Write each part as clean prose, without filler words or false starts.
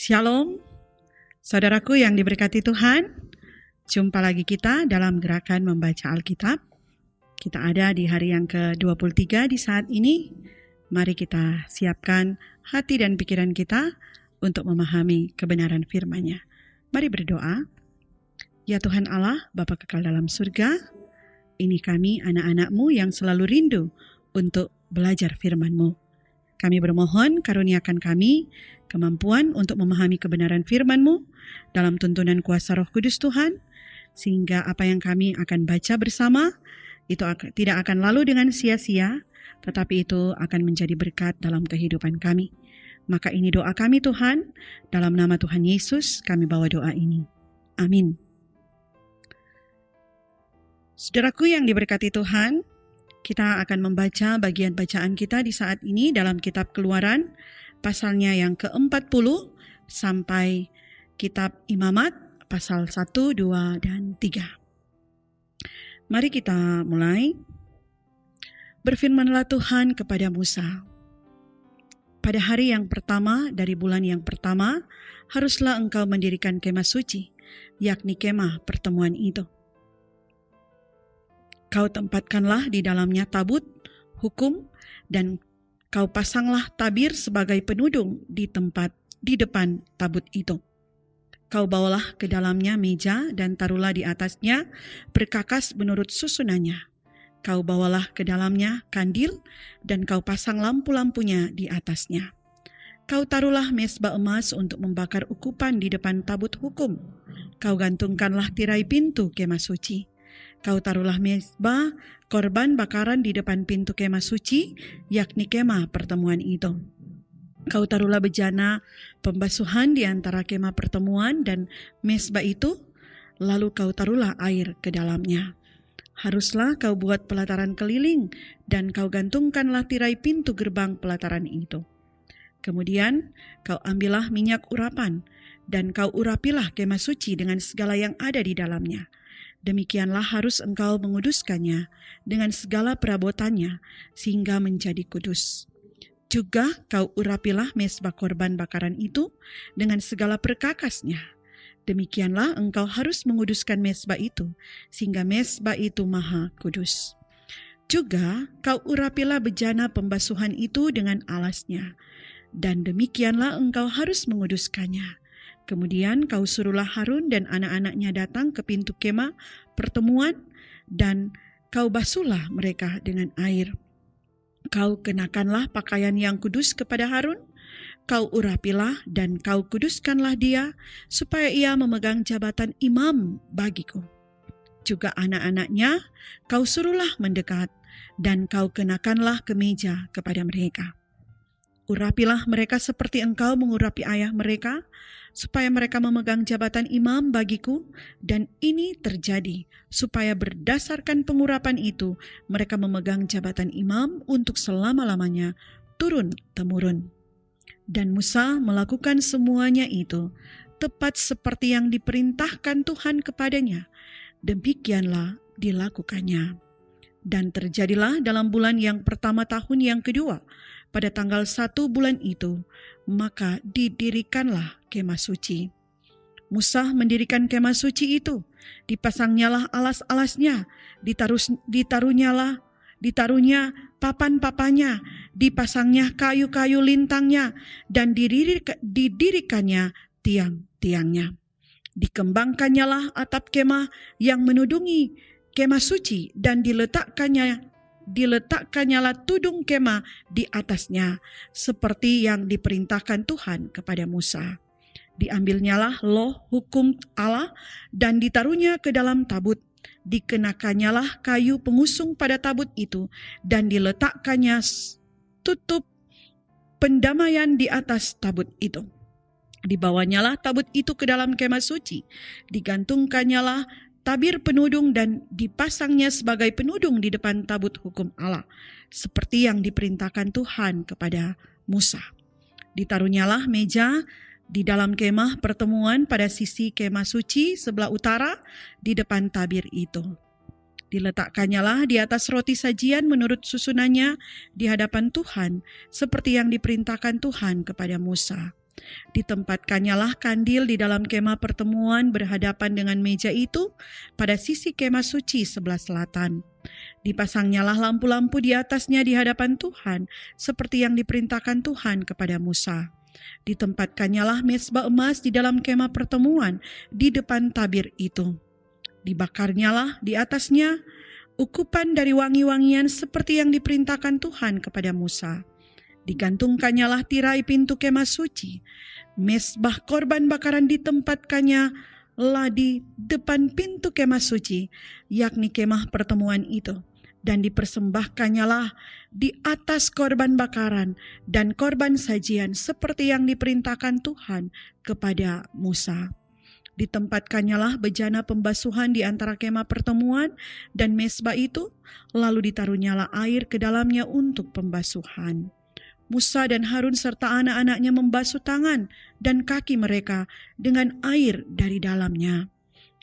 Shalom, saudaraku yang diberkati Tuhan. Jumpa lagi kita dalam gerakan membaca Alkitab. Kita ada di hari yang ke-23 di saat ini. Mari kita siapkan hati dan pikiran kita untuk memahami kebenaran firman-Nya. Mari berdoa. Ya Tuhan Allah, Bapa kekal dalam surga, ini kami anak-anak-Mu yang selalu rindu untuk belajar firman-Mu. Kami bermohon karuniakan kami kemampuan untuk memahami kebenaran firman-Mu dalam tuntunan kuasa Roh Kudus Tuhan, sehingga apa yang kami akan baca bersama itu tidak akan lalu dengan sia-sia, tetapi itu akan menjadi berkat dalam kehidupan kami. Maka ini doa kami Tuhan, dalam nama Tuhan Yesus kami bawa doa ini. Amin. Saudaraku yang diberkati Tuhan, kita akan membaca bagian bacaan kita di saat ini dalam kitab Keluaran, pasalnya yang ke-40 sampai kitab Imamat, pasal 1, 2, dan 3. Mari kita mulai. Berfirmanlah Tuhan kepada Musa, pada hari yang pertama dari bulan yang pertama, haruslah engkau mendirikan kemah suci, yakni kemah pertemuan itu. Kau tempatkanlah di dalamnya tabut, hukum, dan kau pasanglah tabir sebagai penudung di depan tabut itu. Kau bawalah ke dalamnya meja dan taruhlah di atasnya perkakas menurut susunannya. Kau bawalah ke dalamnya kandil dan kau pasang lampu-lampunya di atasnya. Kau taruhlah mezbah emas untuk membakar ukupan di depan tabut hukum. Kau gantungkanlah tirai pintu kemah suci. Kau taruhlah mezbah korban bakaran di depan pintu kemah suci, yakni kemah pertemuan itu. Kau taruhlah bejana pembasuhan di antara kemah pertemuan dan mezbah itu, lalu kau taruhlah air ke dalamnya. Haruslah kau buat pelataran keliling, dan kau gantungkanlah tirai pintu gerbang pelataran itu. Kemudian kau ambillah minyak urapan, dan kau urapilah kemah suci dengan segala yang ada di dalamnya. Demikianlah harus engkau menguduskannya dengan segala perabotannya, sehingga menjadi kudus. Juga kau urapilah mezbah korban bakaran itu dengan segala perkakasnya. Demikianlah engkau harus menguduskan mezbah itu, sehingga mezbah itu maha kudus. Juga kau urapilah bejana pembasuhan itu dengan alasnya, dan demikianlah engkau harus menguduskannya. Kemudian kau suruhlah Harun dan anak-anaknya datang ke pintu kemah pertemuan, dan kau basuhlah mereka dengan air. Kau kenakanlah pakaian yang kudus kepada Harun, kau urapilah dan kau kuduskanlah dia, supaya ia memegang jabatan imam bagiku. Juga anak-anaknya kau suruhlah mendekat, dan kau kenakanlah kemeja kepada mereka. Urapilah mereka seperti engkau mengurapi ayah mereka, supaya mereka memegang jabatan imam bagiku, dan ini terjadi supaya berdasarkan pengurapan itu mereka memegang jabatan imam untuk selama-lamanya turun-temurun. Dan Musa melakukan semuanya itu tepat seperti yang diperintahkan Tuhan kepadanya. Demikianlah dilakukannya. Dan terjadilah dalam bulan yang pertama tahun yang kedua, pada tanggal 1 bulan itu, maka didirikanlah kemah suci. Musa mendirikan kemah suci itu, dipasangnyalah alas-alasnya, ditaruhnya papan-papannya, dipasangnya kayu-kayu lintangnya, dan didirikannya tiang-tiangnya. Dikembangkannyalah atap kemah yang menudungi kemah suci, dan diletakkannya tudung kemah di atasnya, seperti yang diperintahkan Tuhan kepada Musa. Diambilnyalah loh hukum Allah dan ditaruhnya ke dalam tabut. Dikenakannyalah kayu pengusung pada tabut itu, dan diletakkannya tutup pendamaian di atas tabut itu. Dibawanyalah tabut itu ke dalam kemah suci, digantungkannyalah tabir penudung dan dipasangnya sebagai penudung di depan tabut hukum Allah, seperti yang diperintahkan Tuhan kepada Musa. Ditaruhnyalah meja di dalam kemah pertemuan pada sisi kemah suci sebelah utara di depan tabir itu. Diletakkannya di atas roti sajian menurut susunannya di hadapan Tuhan, seperti yang diperintahkan Tuhan kepada Musa. Ditempatkannya kandil di dalam kemah pertemuan berhadapan dengan meja itu pada sisi kemah suci sebelah selatan. Dipasangnya lampu-lampu di atasnya di hadapan Tuhan, seperti yang diperintahkan Tuhan kepada Musa. Ditempatkannya mezbah emas di dalam kemah pertemuan di depan tabir itu. Dibakarnyalah di atasnya ukupan dari wangi-wangian seperti yang diperintahkan Tuhan kepada Musa. Digantungkannyalah tirai pintu kemah suci. Mezbah korban bakaran ditempatkannya di depan pintu kemah suci, yakni kemah pertemuan itu. Dan dipersembahkannyalah di atas korban bakaran dan korban sajian seperti yang diperintahkan Tuhan kepada Musa. Ditempatkannya bejana pembasuhan di antara kemah pertemuan dan mezbah itu, lalu ditaruhnyalah air ke dalamnya untuk pembasuhan. Musa dan Harun serta anak-anaknya membasuh tangan dan kaki mereka dengan air dari dalamnya.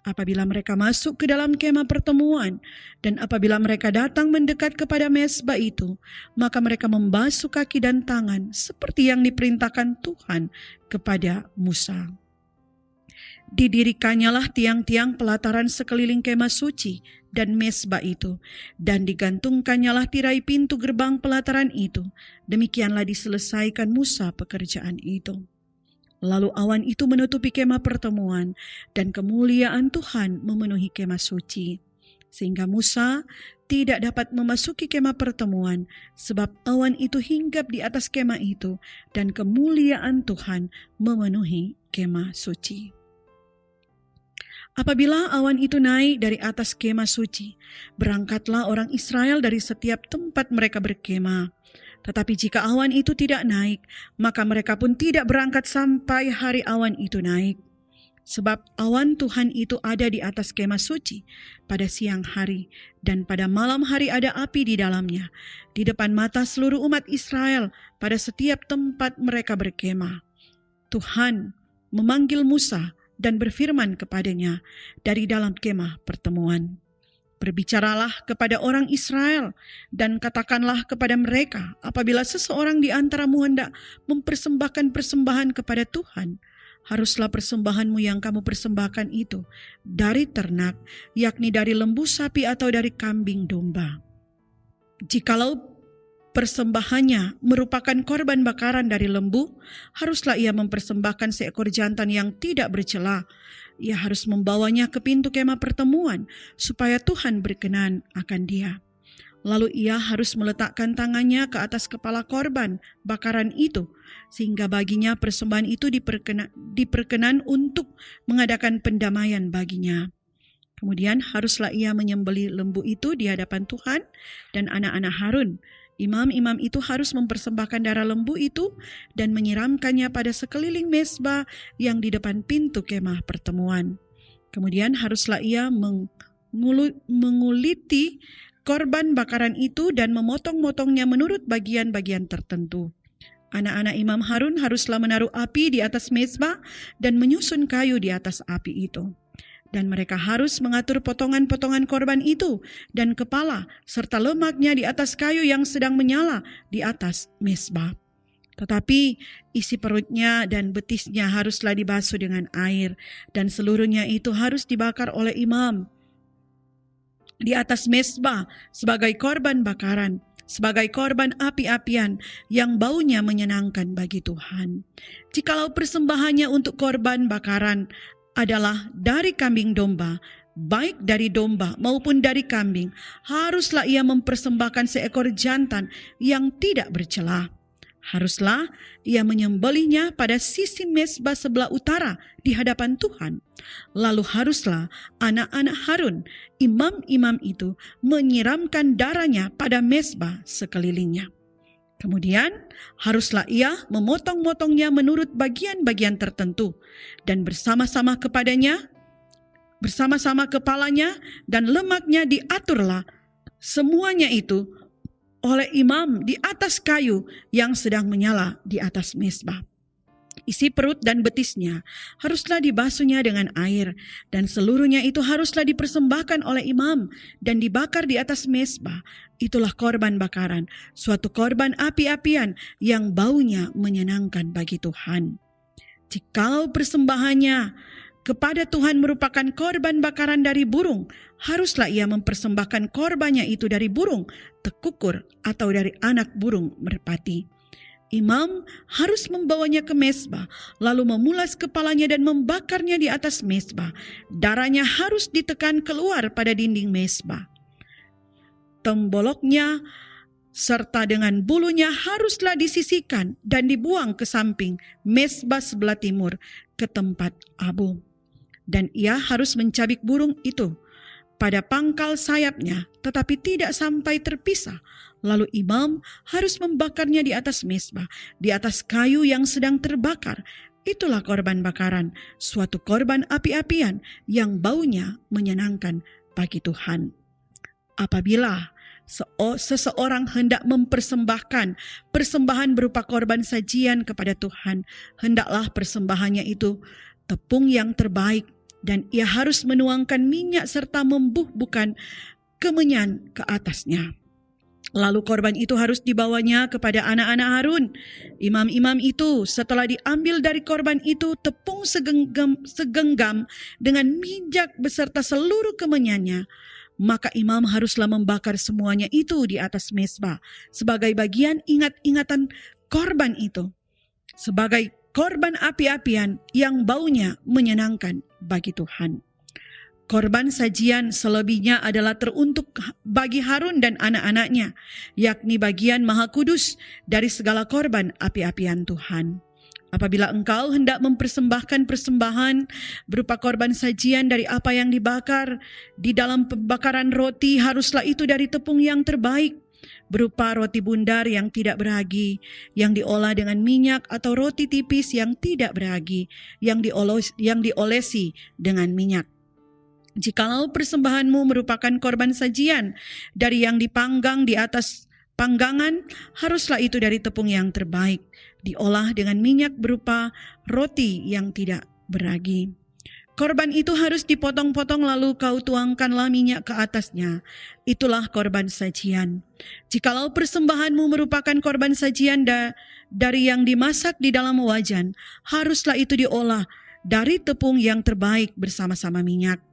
Apabila mereka masuk ke dalam kemah pertemuan dan apabila mereka datang mendekat kepada mezbah itu, maka mereka membasuh kaki dan tangan seperti yang diperintahkan Tuhan kepada Musa. Didirikannya tiang-tiang pelataran sekeliling kemah suci dan mezbah itu, dan digantungkannya tirai pintu gerbang pelataran itu. Demikianlah diselesaikan Musa pekerjaan itu. Lalu awan itu menutupi kemah pertemuan, dan kemuliaan Tuhan memenuhi kemah suci. Sehingga Musa tidak dapat memasuki kemah pertemuan, sebab awan itu hinggap di atas kemah itu, dan kemuliaan Tuhan memenuhi kemah suci. Apabila awan itu naik dari atas kemah suci, berangkatlah orang Israel dari setiap tempat mereka berkemah. Tetapi jika awan itu tidak naik, maka mereka pun tidak berangkat sampai hari awan itu naik. Sebab awan Tuhan itu ada di atas kemah suci pada siang hari, dan pada malam hari ada api di dalamnya, di depan mata seluruh umat Israel pada setiap tempat mereka berkemah. Tuhan memanggil Musa dan berfirman kepadanya dari dalam kemah pertemuan. Berbicaralah kepada orang Israel dan katakanlah kepada mereka, apabila seseorang di antaramu hendak mempersembahkan persembahan kepada Tuhan, haruslah persembahanmu yang kamu persembahkan itu dari ternak, yakni dari lembu sapi atau dari kambing domba. Jikalau persembahannya merupakan korban bakaran dari lembu, haruslah ia mempersembahkan seekor jantan yang tidak bercela. Ia harus membawanya ke pintu kemah pertemuan, supaya Tuhan berkenan akan dia. Lalu ia harus meletakkan tangannya ke atas kepala korban bakaran itu, sehingga baginya persembahan itu diperkenan untuk mengadakan pendamaian baginya. Kemudian haruslah ia menyembelih lembu itu di hadapan Tuhan dan anak-anak Harun. Imam-imam itu harus mempersembahkan darah lembu itu dan menyiramkannya pada sekeliling mezbah yang di depan pintu kemah pertemuan. Kemudian haruslah ia menguliti korban bakaran itu dan memotong-motongnya menurut bagian-bagian tertentu. Anak-anak Imam Harun haruslah menaruh api di atas mezbah dan menyusun kayu di atas api itu. Dan mereka harus mengatur potongan-potongan korban itu dan kepala serta lemaknya di atas kayu yang sedang menyala di atas mezbah. Tetapi isi perutnya dan betisnya haruslah dibasuh dengan air, dan seluruhnya itu harus dibakar oleh imam di atas mezbah sebagai korban bakaran, sebagai korban api-apian yang baunya menyenangkan bagi Tuhan. Jikalau persembahannya untuk korban bakaran adalah dari kambing domba, baik dari domba maupun dari kambing, haruslah ia mempersembahkan seekor jantan yang tidak bercela. Haruslah ia menyembelihnya pada sisi mezbah sebelah utara di hadapan Tuhan. Lalu haruslah anak-anak Harun, imam-imam itu, menyiramkan darahnya pada mezbah sekelilingnya. Kemudian haruslah ia memotong-motongnya menurut bagian-bagian tertentu, dan bersama-sama kepalanya dan lemaknya diaturlah semuanya itu oleh imam di atas kayu yang sedang menyala di atas mezbah. isi perut dan betisnya haruslah dibasuhnya dengan air, dan seluruhnya itu haruslah dipersembahkan oleh imam dan dibakar di atas mezbah. Itulah korban bakaran, suatu korban api-apian yang baunya menyenangkan bagi Tuhan. Jikalau persembahannya kepada Tuhan merupakan korban bakaran dari burung, haruslah ia mempersembahkan korbannya itu dari burung tekukur atau dari anak burung merpati. Imam harus membawanya ke mezbah, lalu memulas kepalanya dan membakarnya di atas mezbah. Darahnya harus ditekan keluar pada dinding mezbah. Temboloknya serta dengan bulunya haruslah disisihkan dan dibuang ke samping mezbah sebelah timur ke tempat abu. Dan ia harus mencabik burung itu pada pangkal sayapnya, tetapi tidak sampai terpisah. Lalu imam harus membakarnya di atas mezbah, di atas kayu yang sedang terbakar. Itulah korban bakaran, suatu korban api-apian yang baunya menyenangkan bagi Tuhan. Apabila seseorang hendak mempersembahkan persembahan berupa korban sajian kepada Tuhan, hendaklah persembahannya itu tepung yang terbaik, dan ia harus menuangkan minyak serta membubuhkan kemenyan ke atasnya. Lalu korban itu harus dibawanya kepada anak-anak Harun. Imam-imam itu setelah diambil dari korban itu tepung segenggam dengan minyak beserta seluruh kemenyannya, maka imam haruslah membakar semuanya itu di atas mezbah sebagai bagian ingat-ingatan korban itu, sebagai korban api-apian yang baunya menyenangkan bagi Tuhan. Korban sajian selebihnya adalah teruntuk bagi Harun dan anak-anaknya, yakni bagian maha kudus dari segala korban api-apian Tuhan. Apabila engkau hendak mempersembahkan persembahan berupa korban sajian dari apa yang dibakar di dalam pembakaran roti, haruslah itu dari tepung yang terbaik, berupa roti bundar yang tidak beragi, yang diolah dengan minyak, atau roti tipis yang tidak beragi, yang diolesi dengan minyak. Jikalau persembahanmu merupakan korban sajian dari yang dipanggang di atas panggangan, haruslah itu dari tepung yang terbaik, diolah dengan minyak berupa roti yang tidak beragi. Korban itu harus dipotong-potong lalu kau tuangkanlah minyak ke atasnya. Itulah korban sajian. Jikalau persembahanmu merupakan korban sajian dari yang dimasak di dalam wajan, haruslah itu diolah dari tepung yang terbaik bersama-sama minyak.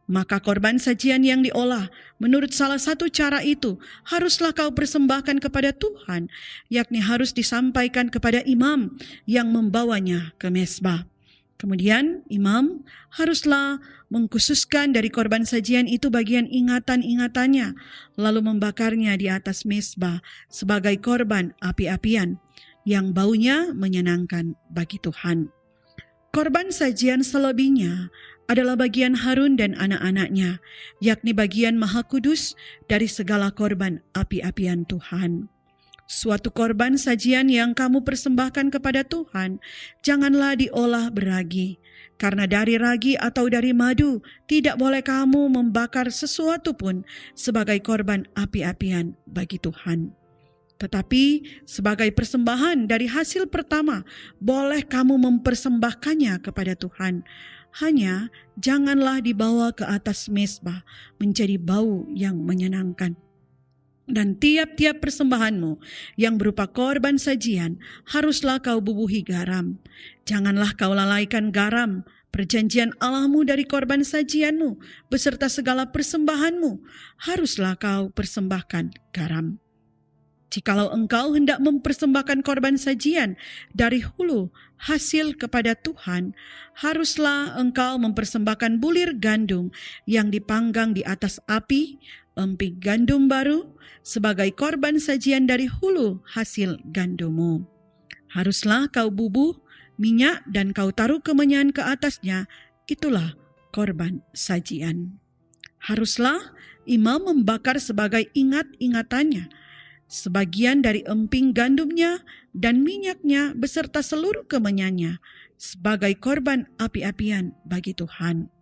Maka korban sajian yang diolah menurut salah satu cara itu haruslah kau persembahkan kepada Tuhan, yakni harus disampaikan kepada imam yang membawanya ke mezbah. Kemudian imam haruslah mengkhususkan dari korban sajian itu bagian ingatan-ingatannya, lalu membakarnya di atas mezbah sebagai korban api-apian yang baunya menyenangkan bagi Tuhan. Korban sajian selebihnya adalah bagian Harun dan anak-anaknya, yakni bagian maha kudus dari segala korban api-apian Tuhan. Suatu korban sajian yang kamu persembahkan kepada Tuhan, janganlah diolah beragi, karena dari ragi atau dari madu tidak boleh kamu membakar sesuatu pun sebagai korban api-apian bagi Tuhan. Tetapi sebagai persembahan dari hasil pertama, boleh kamu mempersembahkannya kepada Tuhan. Hanya janganlah dibawa ke atas mezbah menjadi bau yang menyenangkan. Dan tiap-tiap persembahanmu yang berupa korban sajian haruslah kau bubuhi garam. Janganlah kau lalaikan garam perjanjian Allahmu dari korban sajianmu beserta segala persembahanmu, haruslah kau persembahkan garam. Jikalau engkau hendak mempersembahkan korban sajian dari hulu hasil kepada Tuhan, haruslah engkau mempersembahkan bulir gandum yang dipanggang di atas api, emping gandum baru, sebagai korban sajian dari hulu hasil gandummu. Haruslah kau bubuh minyak dan kau taruh kemenyan ke atasnya, itulah korban sajian. Haruslah imam membakar sebagai ingat-ingatannya sebagian dari emping gandumnya dan minyaknya beserta seluruh kemenyannya sebagai korban api-apian bagi Tuhan.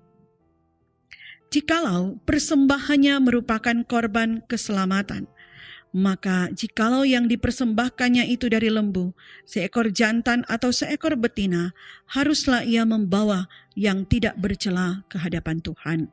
Jikalau persembahannya merupakan korban keselamatan, Maka jikalau yang dipersembahkannya itu dari lembu, seekor jantan atau seekor betina, haruslah ia membawa yang tidak bercela ke hadapan Tuhan.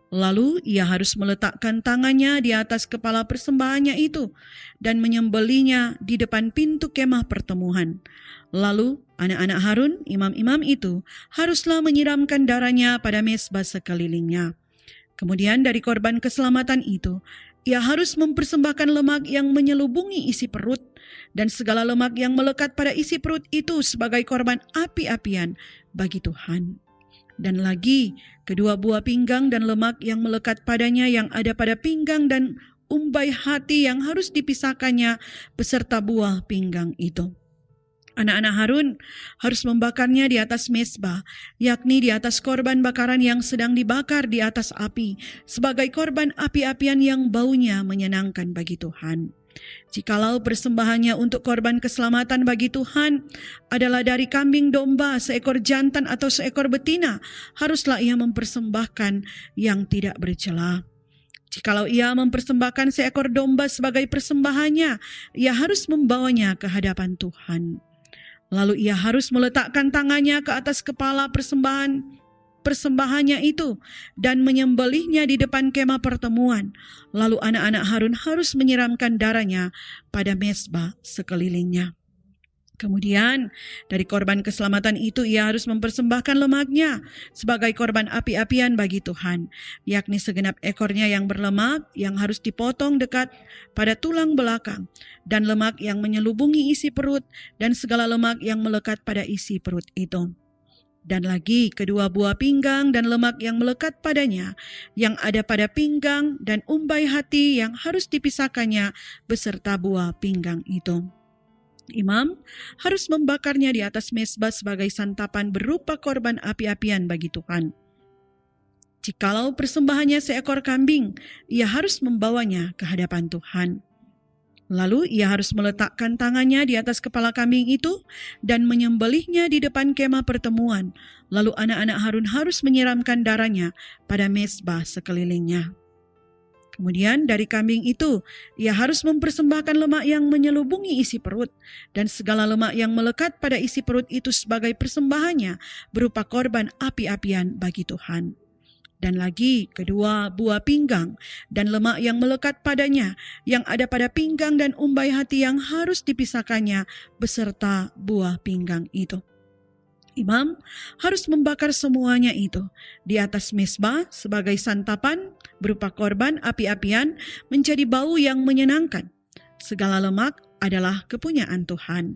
Lalu ia harus meletakkan tangannya di atas kepala persembahannya itu dan menyembelihnya di depan pintu kemah pertemuan. Lalu anak-anak Harun, imam-imam itu, haruslah menyiramkan darahnya pada mezbah sekelilingnya. Kemudian dari korban keselamatan itu, ia harus mempersembahkan lemak yang menyelubungi isi perut dan segala lemak yang melekat pada isi perut itu sebagai korban api-apian bagi Tuhan. Dan lagi kedua buah pinggang dan lemak yang melekat padanya yang ada pada pinggang dan umbai hati yang harus dipisahkannya beserta buah pinggang itu. Anak-anak Harun harus membakarnya di atas mezbah, yakni di atas korban bakaran yang sedang dibakar di atas api, sebagai korban api-apian yang baunya menyenangkan bagi Tuhan. Jikalau persembahannya untuk korban keselamatan bagi Tuhan adalah dari kambing domba, seekor jantan atau seekor betina, haruslah ia mempersembahkan yang tidak bercela. Jikalau ia mempersembahkan seekor domba sebagai persembahannya, ia harus membawanya ke hadapan Tuhan. Lalu ia harus meletakkan tangannya ke atas kepala persembahannya itu dan menyembelihnya di depan kemah pertemuan. Lalu anak-anak Harun harus menyiramkan darahnya pada mezbah sekelilingnya. Kemudian dari korban keselamatan itu ia harus mempersembahkan lemaknya sebagai korban api-apian bagi Tuhan, yakni segenap ekornya yang berlemak yang harus dipotong dekat pada tulang belakang, dan lemak yang menyelubungi isi perut dan segala lemak yang melekat pada isi perut itu. Dan lagi kedua buah pinggang dan lemak yang melekat padanya yang ada pada pinggang dan umbai hati yang harus dipisahkannya beserta buah pinggang itu. Imam harus membakarnya di atas mezbah sebagai santapan berupa korban api-apian bagi Tuhan. Jikalau persembahannya seekor kambing, ia harus membawanya ke hadapan Tuhan. Lalu ia harus meletakkan tangannya di atas kepala kambing itu dan menyembelihnya di depan kemah pertemuan. Lalu anak-anak Harun harus menyiramkan darahnya pada mezbah sekelilingnya. Kemudian dari kambing itu, ia harus mempersembahkan lemak yang menyelubungi isi perut dan segala lemak yang melekat pada isi perut itu sebagai persembahannya berupa korban api-apian bagi Tuhan. Dan lagi kedua buah pinggang dan lemak yang melekat padanya yang ada pada pinggang dan umbai hati yang harus dipisahkannya beserta buah pinggang itu. Imam harus membakar semuanya itu di atas mezbah sebagai santapan berupa korban api-apian menjadi bau yang menyenangkan. Segala lemak adalah kepunyaan Tuhan.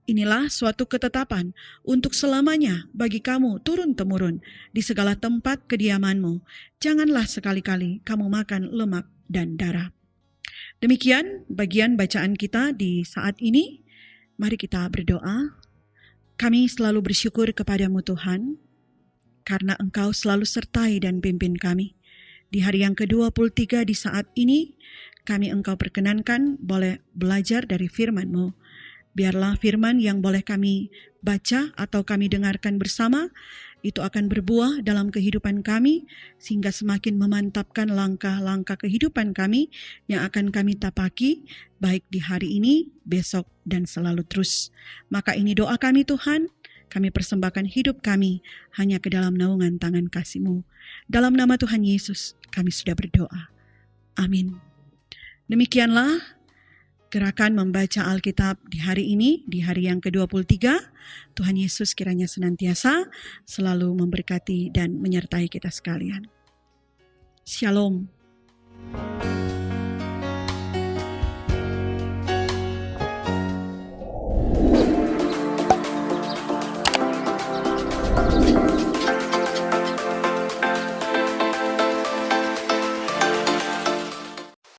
Inilah suatu ketetapan untuk selamanya bagi kamu turun-temurun di segala tempat kediamanmu. Janganlah sekali-kali kamu makan lemak dan darah. Demikian bagian bacaan kita di saat ini. Mari kita berdoa. Kami selalu bersyukur kepadamu Tuhan, karena Engkau selalu sertai dan pimpin kami. Di hari yang ke-23 di saat ini, kami Engkau perkenankan boleh belajar dari firman-Mu. Biarlah firman yang boleh kami baca atau kami dengarkan bersama, itu akan berbuah dalam kehidupan kami, sehingga semakin memantapkan langkah-langkah kehidupan kami yang akan kami tapaki, baik di hari ini, besok, dan selalu terus. Maka ini doa kami Tuhan, kami persembahkan hidup kami hanya ke dalam naungan tangan kasih-Mu. Dalam nama Tuhan Yesus, kami sudah berdoa. Amin. Demikianlah gerakan membaca Alkitab di hari ini, di hari yang ke-23. Tuhan Yesus kiranya senantiasa selalu memberkati dan menyertai kita sekalian. Shalom.